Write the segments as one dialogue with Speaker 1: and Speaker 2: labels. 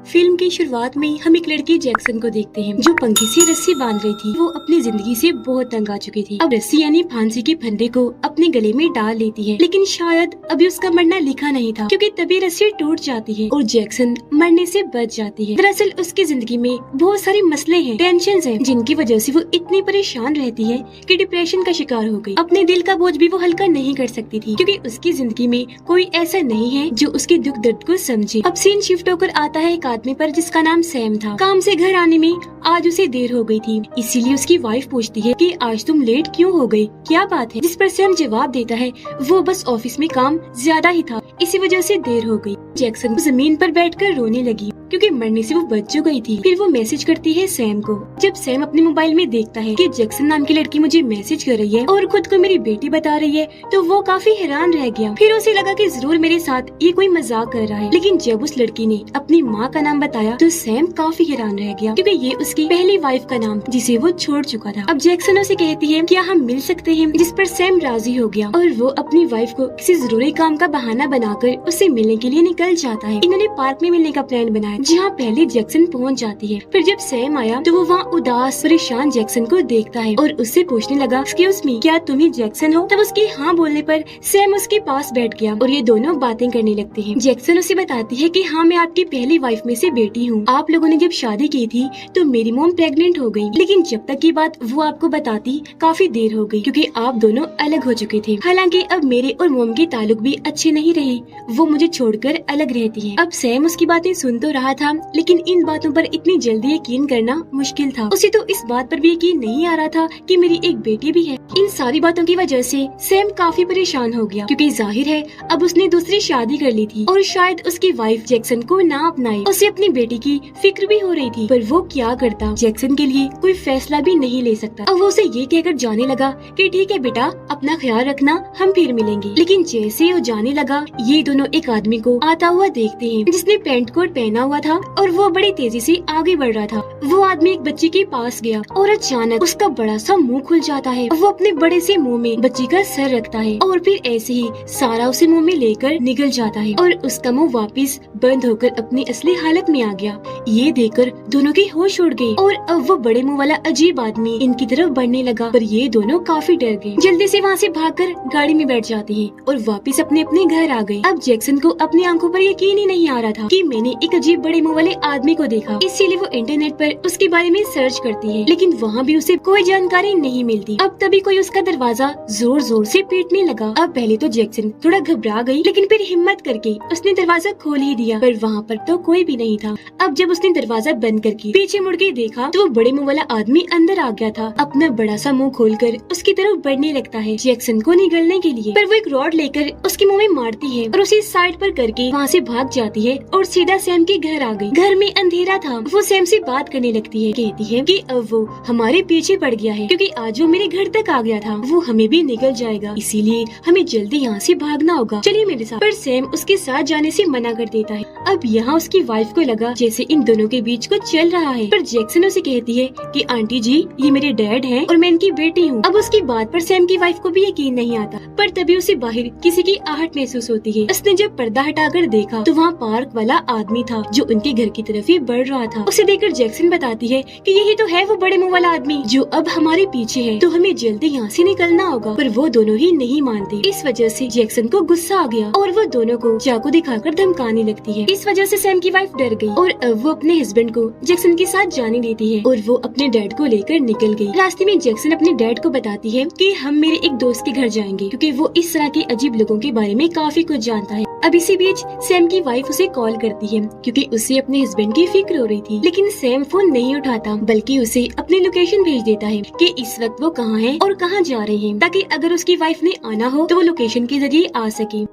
Speaker 1: Film की शुरुआत में हम एक लड़की जैक्सन को देखते हैं जो पंखे से रस्सी बांध रही थी। वो अपनी जिंदगी से बहुत तंग आ चुकी थी। अब रस्सी यानी फांसी के फंदे को अपने गले में डाल लेती है, लेकिन शायद अभी उसका मरना लिखा नहीं था, क्योंकि तभी रस्सी टूट जाती है और जैक्सन मरने से बच जाती है। दरअसल उसकी जिंदगी में बहुत सारे मसले हैं, टेंशन हैं, जिनकी वजह से वो इतनी परेशान रहती है कि डिप्रेशन का शिकार हो गई। अपने दिल का बोझ भी वो हल्का नहीं कर सकती थी, क्योंकि उसकी जिंदगी में कोई ऐसा नहीं है जो उसके दुख दर्द को समझे। अब सीन शिफ्ट होकर आता है एक आदमी पर जिसका नाम सैम था। काम से घर आने में आज उसे देर हो गई थी, इसीलिए उसकी वाइफ पूछती है कि आज तुम लेट क्यों हो गई, क्या बात है। जिस पर सैम जवाब देता है वो बस ऑफिस में काम ज्यादा ही था, इसी वजह से देर हो गई। जैक्सन जमीन पर बैठकर रोने लगी क्योंकि मरने से वो बच चुकी थी। फिर वो मैसेज करती है सैम को। जब सैम अपने मोबाइल में देखता है कि जैक्सन नाम की लड़की मुझे मैसेज कर रही है और खुद को मेरी बेटी बता रही है, तो वो काफी हैरान रह गया। फिर उसे लगा कि जरूर मेरे साथ ये कोई मजाक कर रहा है, लेकिन जब उस लड़की ने अपनी माँ का नाम बताया तो सैम काफी हैरान रह गया, क्योंकि ये उसकी पहली वाइफ का नाम जिसे वो छोड़ चुका था। अब जैक्सन उसे कहती है क्या हम मिल सकते हैं, जिस पर सैम राजी हो गया और वो अपनी वाइफ को किसी जरूरी काम का बहाना बनाकर उससे मिलने के लिए निकल जाता है। इन्होंने पार्क में मिलने का प्लान बनाया, जहाँ पहले जैक्सन पहुँच जाती है। फिर जब सैम आया तो वो वहाँ उदास परेशान जैक्सन को देखता है और उससे पूछने लगा, एक्सक्यूज मी, क्या तुम ही जैक्सन हो? तब उसके हाँ बोलने पर सैम उसके पास बैठ गया और ये दोनों बातें करने लगते हैं। जैक्सन उसे बताती है कि हाँ, मैं आपकी पहली वाइफ में से बेटी हूँ। आप लोगों ने जब शादी की थी तो मेरी मोम प्रेग्नेंट हो गई, लेकिन जब तक की बात वो आपको बताती काफी देर हो गई, क्योंकि आप दोनों अलग हो चुके थे। हालांकि अब मेरे और मोम के ताल्लुक भी अच्छे नहीं रहे, वो मुझे छोड़कर अलग रहती है। अब सैम उसकी बातें सुन तो रहा था, लेकिन इन बातों पर इतनी जल्दी यकीन करना मुश्किल था। उसे तो इस बात पर भी यकीन नहीं आ रहा था कि मेरी एक बेटी भी है। इन सारी बातों की वजह से सैम काफी परेशान हो गया, क्योंकि जाहिर है अब उसने दूसरी शादी कर ली थी और शायद उसकी वाइफ जैक्सन को ना अपनाए। उसे अपनी बेटी की फिक्र भी हो रही थी, पर वो क्या करता, जैक्सन के लिए कोई फैसला भी नहीं ले सकता। अब वो उसे ये कहकर जाने लगा कि ठीक है बेटा, अपना ख्याल रखना, हम फिर मिलेंगे। लेकिन जैसे वो जाने लगा, ये दोनों एक आदमी को आता हुआ देखते हैं जिसने पेंट कोट पहना हुआ था और वो बड़ी तेजी से आगे बढ़ रहा था। वो आदमी एक बच्चे के पास गया और अचानक उसका बड़ा सा मुंह खुल जाता है। वो अपने बड़े से मुंह में बच्ची का सर रखता है और फिर ऐसे ही सारा उसे मुंह में लेकर निकल जाता है और उसका मुंह वापस बंद होकर अपनी असली हालत में आ गया। ये देखकर दोनों की होश उड़ गई और अब वो बड़े मुंह वाला अजीब आदमी इनकी तरफ बढ़ने लगा, पर ये दोनों काफी डर गए। जल्दी से वहाँ से भागकर गाड़ी में बैठ जाते हैं और वापस अपने अपने घर आ गए। अब जैक्सन को अपनी आंखों पर यकीन ही नहीं आ रहा था कि मैंने एक अजीब बड़े मुंह वाले आदमी को देखा। इसीलिए वो इंटरनेट पर उसके बारे में सर्च करती है, लेकिन वहाँ भी उसे कोई जानकारी नहीं मिलती। अब तभी कोई उसका दरवाजा जोर जोर से पीटने लगा। अब पहले तो जैक्सन थोड़ा घबरा गई, लेकिन फिर हिम्मत करके उसने दरवाजा खोल ही दिया, पर वहाँ पर तो कोई भी नहीं था। अब जब उसने दरवाजा बंद करके पीछे मुड़ के देखा तो वो बड़े मुंह वाला आदमी अंदर आ गया था। अपना बड़ा सा मुंह खोलकर उसकी तरफ बढ़ने लगता है जैक्सन को निगलने के लिए, पर वो एक रॉड लेकर उसके मुंह में मारती है और उसे साइड पर करके वहाँ से भाग जाती है और सीधा सैम के घर आ गई। घर में अंधेरा था। वो सैम से बात करने लगती है, कहती है कि अब वो हमारे पीछे पड़ गया है, क्योंकि आज वो मेरे घर तक आ गया था, वो हमें भी निकल जाएगा, इसीलिए हमें जल्दी यहाँ से भागना होगा, चलिए मेरे साथ। पर सैम उसके साथ जाने से मना कर देता है। अब यहाँ उसकी वाइफ को लगा जैसे इन दोनों के बीच कुछ चल रहा है, पर जैक्सन उसे कहती है कि आंटी जी, ये मेरे डैड हैं और मैं इनकी बेटी हूँ। अब उसकी बात पर सैम की वाइफ को भी यकीन नहीं आता, पर तभी उसे बाहर किसी की आहट महसूस होती है। उसने जब पर्दा हटाकर देखा तो वहाँ पार्क वाला आदमी था जो उनके घर की तरफ ही बढ़ रहा था। उसे देखकर जैक्सन बताती है कि यही तो है वो बड़े मुंह वाला आदमी जो अब हमारे पीछे है, तो हमें जल्दी यहाँ से निकलना होगा। पर वो दोनों ही नहीं मानते। इस वजह से जैक्सन को गुस्सा आ गया और वो दोनों को चाकू दिखाकर धमकाने लगती है। इस वजह से सैम की वाइफ डर गई और अब वो अपने हस्बैंड को जैक्सन के साथ जाने देती है और वो अपने डैड को लेकर निकल गई। रास्ते में जैक्सन अपने डैड को बताती है कि हम मेरे एक दोस्त के घर जाएंगे, क्योंकि वो इस तरह के अजीब लोगों के बारे में काफी कुछ जानता है। अब इसी बीच सैम की वाइफ उसे कॉल करती है, क्योंकि उसे अपने हस्बैंड की फिक्र हो रही थी, लेकिन सैम फोन नहीं उठाता, बल्कि उसे अपनी लोकेशन भेज देता है कि इस वक्त वो कहाँ है और कहाँ जा रहे हैं, ताकि अगर उसकी वाइफ ने आना हो तो वो लोकेशन के जरिए आ सके।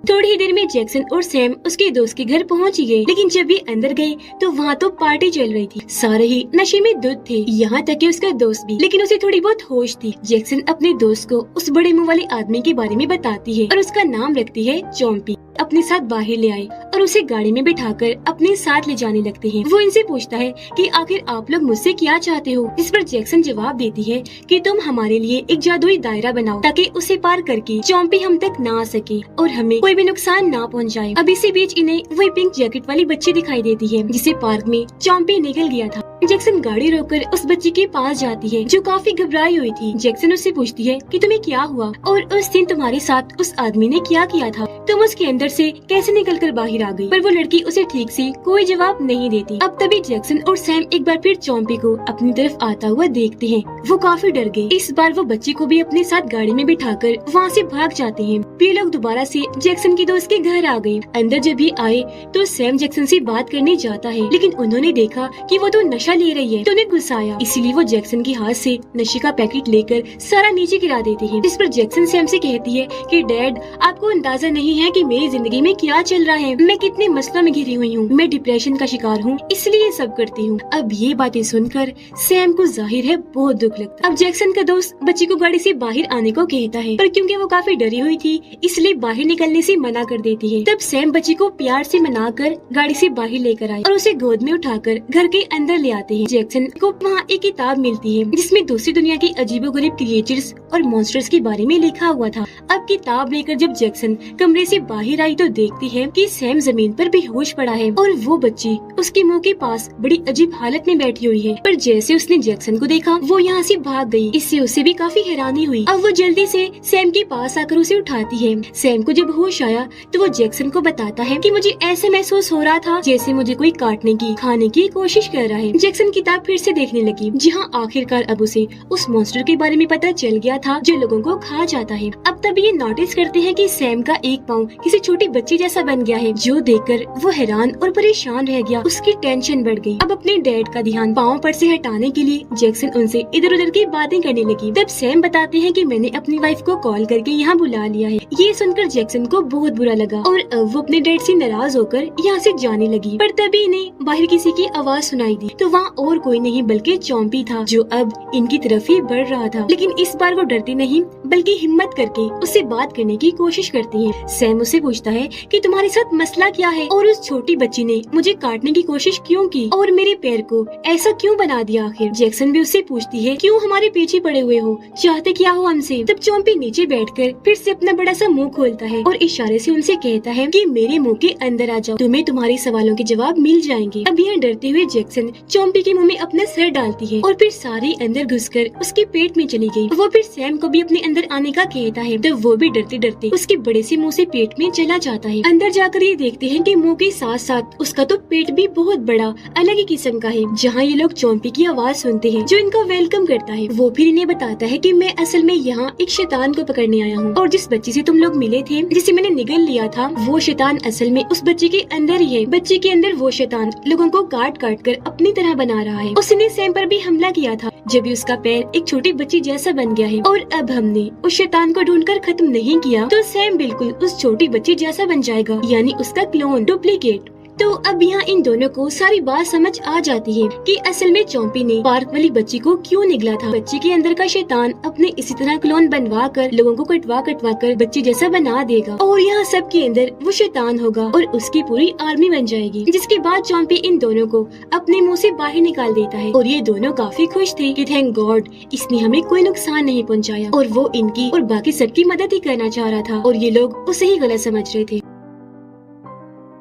Speaker 1: थोड़ी ही देर में जैक्सन और सैम उसके दोस्त के घर पहुंच गए, लेकिन जब ये अंदर गए तो वहाँ तो पार्टी चल रही थी। सारे ही नशे में धुत थे, यहाँ तक कि उसका दोस्त भी, लेकिन उसे थोड़ी बहुत होश थी। जैक्सन अपने दोस्त को उस बड़े मुंह वाले आदमी के बारे में बताती है और उसका नाम रखती है चॉम्पी। अपने साथ बाहर ले आए और उसे गाड़ी में बिठाकर अपने साथ ले जाने लगते हैं। वो इनसे पूछता है कि आखिर आप लोग मुझसे क्या चाहते हो, जिस पर जैक्सन जवाब देती है कि तुम हमारे लिए एक जादुई दायरा बनाओ, ताकि उसे पार करके चॉम्पी हम तक ना आ सके और हमें कोई कोई भी नुकसान ना पहुंचाए। अब इसी बीच इन्हें वही पिंक जैकेट वाली बच्ची दिखाई देती है जिसे पार्क में चॉम्पी निकल गया था। जैक्सन गाड़ी रोककर उस बच्ची के पास जाती है जो काफी घबराई हुई थी। जैक्सन उससे पूछती है कि तुम्हें क्या हुआ और उस दिन तुम्हारे साथ उस आदमी ने क्या किया था, तुम उसके अंदर से कैसे निकलकर बाहर आ गई। पर वो लड़की उसे ठीक से कोई जवाब नहीं देती। अब तभी जैक्सन और सैम एक बार फिर चॉम्पी को अपनी तरफ आता हुआ देखते हैं। वो काफी डर गए। इस बार वो बच्ची को भी अपने साथ गाड़ी में बिठाकर वहाँ से भाग जाते हैं। वे लोग दोबारा से जैक्सन की दोस्त के घर आ गए। अंदर जब भी आए तो सैम जैक्सन से बात करने जाता है, लेकिन उन्होंने देखा कि वो तो नशा ले रही है तो उन्हें गुस्सा आया। इसीलिए वो जैक्सन के हाथ से नशे का पैकेट लेकर सारा नीचे गिरा देते हैं। जिस पर जैक्सन सैम से कहती है कि डैड, आपको अंदाजा नहीं है कि मेरी जिंदगी में क्या चल रहा है। मैं कितने मसलों में घिरी हुई हूँ, मैं डिप्रेशन का शिकार हूँ, इसलिए ये सब करती हूँ। अब ये बातें सुनकर सैम को जाहिर है बहुत दुख लगता। अब जैक्सन का दोस्त बच्ची को गाड़ी से बाहर आने को कहता है, पर क्योंकि वो काफी डरी हुई थी इसलिए बाहर निकलने से मना कर देती है। तब सैम बच्ची को प्यार से मनाकर गाड़ी से बाहर लेकर आए और उसे गोद में उठाकर घर के अंदर ले आते हैं। जैक्सन को वहाँ एक किताब मिलती है जिसमें दूसरी दुनिया की अजीबोगरीब क्रिएचर्स और मॉन्स्टर्स के बारे में लिखा हुआ था। अब किताब लेकर जब जैक्सन कमरे से बाहर आई तो देखती है कि सैम जमीन पर बेहोश पड़ा है और वो बच्ची उसके मुंह के पास बड़ी अजीब हालत में बैठी हुई है। पर जैसे उसने जैक्सन को देखा वो यहाँ से भाग गई। इससे उसे भी काफी हैरानी हुई। अब वो जल्दी से सैम के पास आकर उसे उठाती है। सैम को जब होश आया तो वो जैक्सन को बताता है कि मुझे ऐसे महसूस हो रहा था जैसे मुझे कोई काटने की खाने की कोशिश कर रहा है। जैक्सन किताब फिर से देखने लगी। जहाँ आखिरकार अब उसे उस मॉन्स्टर के बारे में पता चल गया था जो लोगों को खा जाता है। अब तभी ये नोटिस करते हैं कि सैम का एक पाँव किसी छोटी बच्ची जैसा बन गया है, जो देखकर वो हैरान और परेशान रह गया। उसकी टेंशन बढ़ गई। अब अपने डैड का ध्यान पाँव पर से हटाने के लिए जैक्सन उनसे इधर उधर की बातें करने लगी। तब सैम बताते हैं कि मैंने अपनी वाइफ को कॉल करके यहाँ बुला लिया है। ये सुनकर जैक्सन को बहुत बुरा लगा और वो अपने डैड से नाराज होकर यहाँ से जाने लगी। पर तभी इन्हें बाहर किसी की आवाज सुनाई दी तो वहाँ और कोई नहीं बल्कि चॉम्पी था जो अब इनकी तरफ ही बढ़ रहा था। लेकिन इस बार वो डरती नहीं बल्कि हिम्मत करके उससे बात करने की कोशिश करती है। सैम उससे पूछता है कि तुम्हारे साथ मसला क्या है और उस छोटी बच्ची ने मुझे काटने की कोशिश क्यों की और मेरे पैर को ऐसा क्यों बना दिया आखिर। जैक्सन भी उससे पूछती है क्यों हमारे पीछे पड़े हुए हो, चाहते क्या हो हमसे। तब चॉम्पी नीचे बैठकर फिर से अपना बड़ा सा मुंह खोलता है और इशारे से उनसे कहता है कि मेरे मुंह के अंदर आ जाओ, तुम्हें तुम्हारे सवालों के जवाब मिल जाएंगे। अब यहाँ डरते हुए जैक्सन चॉम्पी के मुंह में अपना सर डालती है और फिर सारे अंदर घुसकर उसके पेट में चली गई। वो फिर सैम को भी अपने अंदर आने का कहता है तो वो भी डरते डरते उसके बड़े से मुंह से पेट में चला जाता है। अंदर जाकर ये देखते हैं कि मुंह के साथ साथ उसका तो पेट भी बहुत बड़ा अलग ही किस्म का है। जहाँ ये लोग चॉम्पी की आवाज सुनते हैं जो इनका वेलकम करता है। वो फिर इन्हें बताता है कि मैं असल में यहाँ एक शैतान को पकड़ने आया हूँ और जिस बच्ची से तुम लोग मिले थे जिसे मैंने निगल लिया था वो शैतान असल में उस बच्चे के अंदर ही है। बच्चे के अंदर वो शैतान लोगों को काट काट कर अपनी तरह बना रहा है। उसने सैम पर भी हमला किया था जब भी उसका पैर एक छोटी बच्ची जैसा बन गया है और अब हमने उस शैतान को ढूंढकर खत्म नहीं किया तो सैम बिल्कुल उस छोटी बच्ची जैसा बन जाएगा, यानी उसका क्लोन, डुप्लीकेट। तो अब यहाँ इन दोनों को सारी बात समझ आ जाती है कि असल में चॉम्पी ने पार्क वाली बच्ची को क्यों निगला था। बच्ची के अंदर का शैतान अपने इसी तरह क्लोन बनवा कर लोगों को कटवा कटवा कर बच्ची जैसा बना देगा और यहाँ सबके अंदर वो शैतान होगा और उसकी पूरी आर्मी बन जाएगी। जिसके बाद चॉम्पी इन दोनों को अपने मुंह से बाहर निकाल देता है और ये दोनों काफी खुश थे कि थैंक गॉड इसने हमें कोई नुकसान नहीं पहुँचाया और वो इनकी और बाकी सबकी मदद ही करना चाह रहा था और ये लोग उसे ही गलत समझ रहे थे।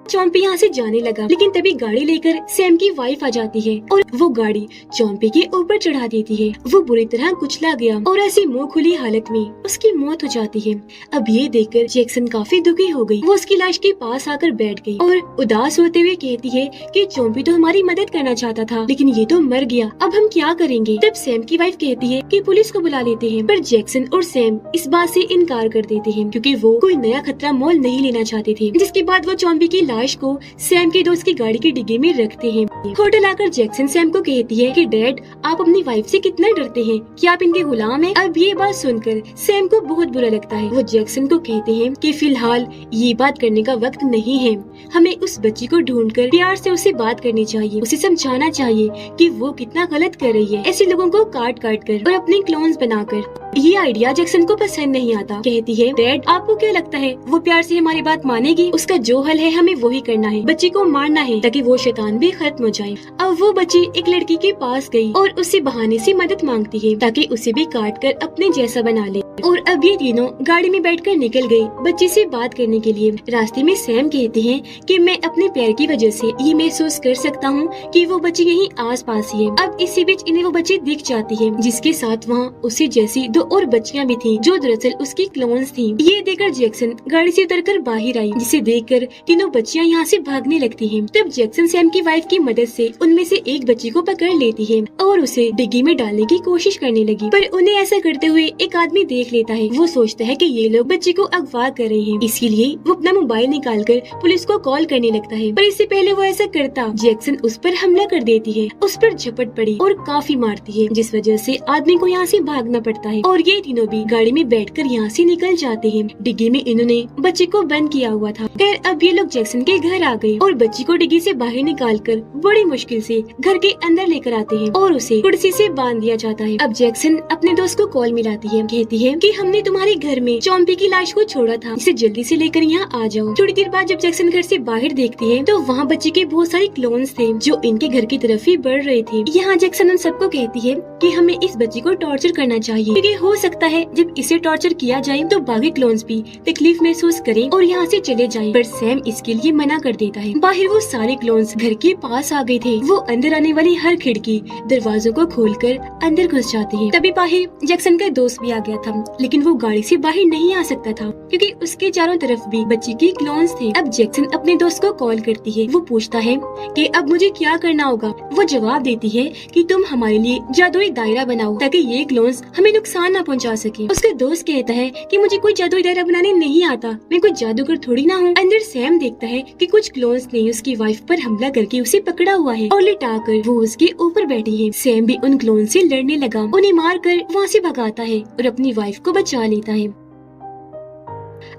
Speaker 1: चॉम्पी यहाँ से जाने लगा लेकिन तभी गाड़ी लेकर सैम की वाइफ आ जाती है और वो गाड़ी चॉम्पी के ऊपर चढ़ा देती है। वो बुरी तरह कुचला गया और ऐसी मुंह खुली हालत में उसकी मौत हो जाती है। अब ये देखकर जैक्सन काफी दुखी हो गई। वो उसकी लाश के पास आकर बैठ गई और उदास होते हुए कहती है कि चॉम्पी तो हमारी मदद करना चाहता था लेकिन ये तो मर गया, अब हम क्या करेंगे। तब सैम की वाइफ कहती है कि पुलिस को बुला लेते हैं, पर जैक्सन और सैम इस बात से इनकार कर देते हैं क्योंकि वो कोई नया खतरा मोल नहीं लेना चाहते थे। जिसके बाद वो चॉम्पी की लाश को सैम के दोस्त की गाड़ी की डिग्गी में रखते हैं। होटल आकर जैक्सन सैम को कहती है कि डैड आप अपनी वाइफ से कितना डरते हैं, क्या आप इनके गुलाम हैं। अब ये बात सुनकर सैम को बहुत बुरा लगता है। वो जैक्सन को कहते हैं कि फिलहाल ये बात करने का वक्त नहीं है, हमें उस बच्ची को ढूंढकर प्यार से उससे बात करनी चाहिए, उसे समझाना चाहिए कि वो कितना गलत कर रही है ऐसे लोगों को काट काट कर और अपने क्लोन्स बनाकर। ये आइडिया जैक्सन को पसंद नहीं आता। कहती है डैड आपको क्या लगता है वो प्यार से हमारी बात मानेगी, उसका जो हल है हमें वो ही करना है, बच्ची को मारना है ताकि वो शैतान भी खत्म हो जाए। अब वो बच्ची एक लड़की के पास गई और उससे बहाने से मदद मांगती है ताकि उसे भी काट कर अपने जैसा बना ले। और अब ये तीनों गाड़ी में बैठकर निकल गए बच्चे से बात करने के लिए। रास्ते में सैम कहते हैं कि मैं अपने पैर की वजह से ये महसूस कर सकता हूँ कि वो बच्ची यहीं आस-पास ही है। अब इसी बीच इन्हें वो बच्ची दिख जाती है जिसके साथ वहाँ उसी जैसी दो और बच्चियाँ भी थी जो दरअसल उसकी क्लोन्स थी। ये देखकर जैक्सन गाड़ी से उतरकर बाहर आई, जिसे देखकर तीनों बच्चियाँ यहाँ से भागने लगती हैं। तब जैक्सन सैम की वाइफ की मदद से उनमें से एक बच्ची को पकड़ लेती है और उसे डिग्गी में डालने की कोशिश करने लगी, पर उन्हें ऐसा करते हुए एक आदमी देख लेता है। वो सोचता है कि ये लोग बच्चे को अगवा कर रहे हैं, इसीलिए वो अपना मोबाइल निकालकर पुलिस को कॉल करने लगता है। पर इससे पहले वो ऐसा करता जैक्सन उस पर हमला कर देती है, उस पर झपट पड़ी और काफी मारती है, जिस वजह से आदमी को यहाँ से भागना पड़ता है और ये तीनों भी गाड़ी में बैठकर यहाँ से निकल जाते हैं। डिग्गी में इन्होंने बच्चे को बंद किया हुआ था। खैर अब ये लोग जैक्सन के घर आ गए और बच्ची को डिग्गी से बाहर निकालकर बड़ी मुश्किल से घर के अंदर लेकर आते हैं और उसे कुर्सी से बांध दिया जाता है। अब जैक्सन अपने दोस्त को कॉल मिलाती है, कहती है कि हमने तुम्हारे घर में चॉम्पी की लाश को छोड़ा था, इसे जल्दी से लेकर यहाँ आ जाओ। थोड़ी देर बाद जब जैक्सन घर से बाहर देखती है तो वहाँ बच्चे के बहुत सारे क्लोन्स थे जो इनके घर की तरफ ही बढ़ रहे थे। यहाँ जैक्सन उन सबको कहती है कि हमें इस बच्ची को टॉर्चर करना चाहिए, क्योंकि हो सकता है जब इसे टॉर्चर किया जाए तो बाकी क्लोन्स भी तकलीफ महसूस करें और यहाँ से चले जाएं। पर सैम इसके लिए मना कर देता है। बाहर वो सारे क्लोन्स घर के पास आ गए थे। वो अंदर आने वाली हर खिड़की दरवाजों को खोलकर अंदर घुस जाते हैं। तभी बाहर जैक्सन का दोस्त भी आ गया था, लेकिन वो गाड़ी से बाहर नहीं आ सकता था क्योंकि उसके चारों तरफ भी बच्ची की क्लोन्स थे। अब जैक्सन अपने दोस्त को कॉल करती है। वो पूछता है कि अब मुझे क्या करना होगा। वो जवाब देती है कि तुम हमारे लिए जादुई दायरा बनाओ ताकि ये क्लोन्स हमें नुकसान न पहुंचा सके। उसका दोस्त कहता है कि मुझे कोई जादुई दायरा बनाने नहीं आता, मैं कोई जादूगर थोड़ी ना हूँ। अंदर सैम देखता है कि कुछ क्लोन्स ने उसकी वाइफ पर हमला करके उसे पकड़ा हुआ है और लिटाकर वो उसके ऊपर बैठी है। सैम भी उन क्लोन से लड़ने लगा, उन्हें मारकर वहाँ से भगाता है और अपनी वाइफ को बचा लेता है।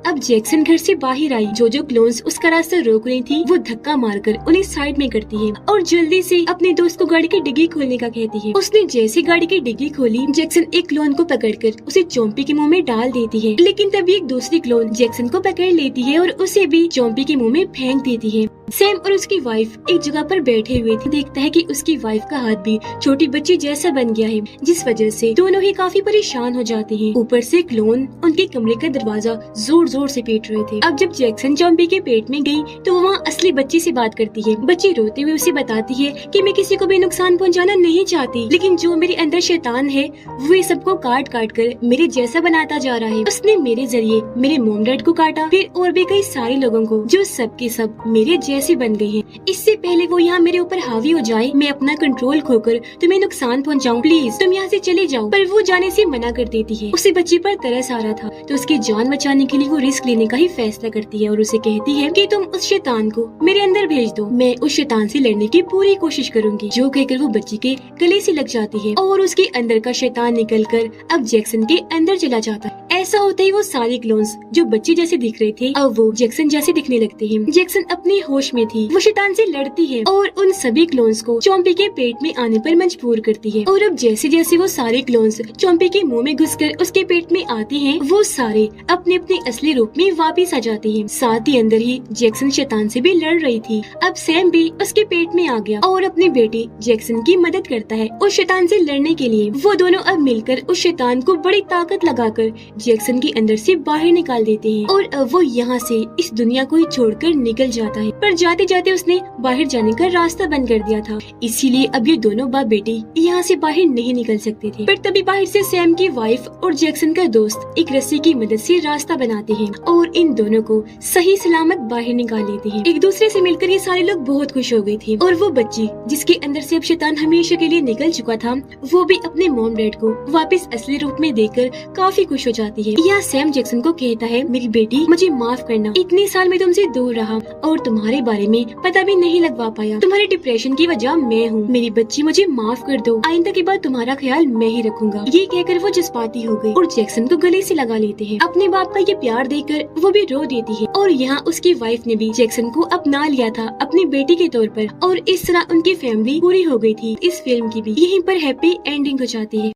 Speaker 1: अब जैक्सन घर से बाहर आई। जो क्लोन्स उसका रास्ता रोक रही थी वो धक्का मारकर उन्हें साइड में करती है और जल्दी से अपने दोस्त को गाड़ी की डिग्गी खोलने का कहती है। उसने जैसे गाड़ी की डिग्गी खोली, जैक्सन एक क्लोन को पकड़कर उसे चोम्पी के मुंह में डाल देती है, लेकिन तभी एक दूसरी क्लोन जैक्सन को पकड़ लेती है और उसे भी चोम्पी के मुंह में फेंक देती है। सैम और उसकी वाइफ एक जगह पर बैठे हुए थे। देखता है कि उसकी वाइफ का हाथ भी छोटी बच्ची जैसा बन गया है, जिस वजह से दोनों ही काफी परेशान हो जाते हैं। ऊपर से क्लोन उनके कमरे का दरवाजा जोर जोर से पीट रहे थे। अब जब जैक्सन चॉम्पी के पेट में गई तो वहाँ असली बच्ची से बात करती है। बच्ची रोते हुए उसे बताती है कि मैं किसी को भी नुकसान पहुँचाना नहीं चाहती, लेकिन जो मेरे अंदर शैतान है वो ये सबको काट काट कर मेरे जैसा बनाता जा रहा है। उसने मेरे जरिए मेरे मॉम डैड को काटा, फिर और भी कई सारे लोगों को जो सब के सब मेरे जैसे बन गए हैं। इससे पहले वो यहाँ मेरे ऊपर हावी हो जाए, मैं अपना कंट्रोल खोकर तुम्हें नुकसान पहुँचाऊँ, प्लीज तुम यहाँ से चले जाओ। पर वो जाने से मना कर देती है। उसे बच्ची पर तरस आ रहा था तो उसकी जान बचाने के लिए वो रिस्क लेने का ही फैसला करती है और उसे कहती है कि तुम उस शैतान को मेरे अंदर भेज दो, मैं उस शैतान से लड़ने की पूरी कोशिश करूंगी। जो कहकर वो बच्ची के गले से लग जाती है और उसके अंदर का शैतान निकलकर अब जैक्सन के अंदर चला जाता है। ऐसा होता ही वो सारे क्लोन्स जो बच्चे जैसे दिख रहे थे अब वो जैक्सन जैसे दिखने लगते हैं। जैक्सन अपने होश में थी, वो शैतान से लड़ती है और उन सभी क्लोन्स को चॉम्पी के पेट में आने पर मजबूर करती है। और अब जैसे जैसे वो सारे क्लोन्स चॉम्पी के मुंह में घुसकर उसके पेट में आते हैं, वो सारे अपने अपने असली रूप में वापिस आ जाते हैं। साथ ही अंदर ही जैक्सन शैतान से भी लड़ रही थी। अब सैम भी उसके पेट में आ गया और अपनी बेटी जैक्सन की मदद करता है उस शैतान से लड़ने के लिए। वो दोनों अब मिलकर उस शैतान को बड़ी ताकत लगाकर जैक्सन के अंदर से बाहर निकाल देते हैं और अब वो यहाँ से इस दुनिया को ही छोड़कर निकल जाता है। पर जाते जाते उसने बाहर जाने का रास्ता बंद कर दिया था, इसीलिए अब ये दोनों बाप बेटी यहाँ से बाहर नहीं निकल सकते थे। पर तभी बाहर से सैम की वाइफ और जैक्सन का दोस्त एक रस्सी की मदद से रास्ता बनाते हैं और इन दोनों को सही सलामत बाहर निकाल लेते हैं। एक दूसरे से मिलकर ये सारे लोग बहुत खुश हो गई थी और वो बच्ची जिसके अंदर से अब शैतान हमेशा के लिए निकल चुका था वो भी अपने मॉम डैड को वापस असली रूप में देखकर काफी खुश हो जाती है। यहाँ सैम जैक्सन को कहता है, मेरी बेटी मुझे माफ करना, इतने साल में तुमसे दूर रहा और तुम्हारे बारे में पता भी नहीं लगवा पाया। तुम्हारे डिप्रेशन की वजह मैं हूँ। मेरी बच्ची मुझे माफ कर दो, आइंदा के बाद तुम्हारा ख्याल मैं ही रखूंगा। ये कहकर वो जज्बाती हो गई और जैक्सन को गले से लगा लेते हैं। अपने बाप का ये प्यार देखकर वो भी रो देती है और यहाँ उसकी वाइफ ने भी जैक्सन को अपना लिया था अपनी बेटी के तौर पर और इस तरह उनकी फैमिली पूरी हो गई थी। इस फिल्म की भी यहीं पर हैप्पी एंडिंग हो जाती है।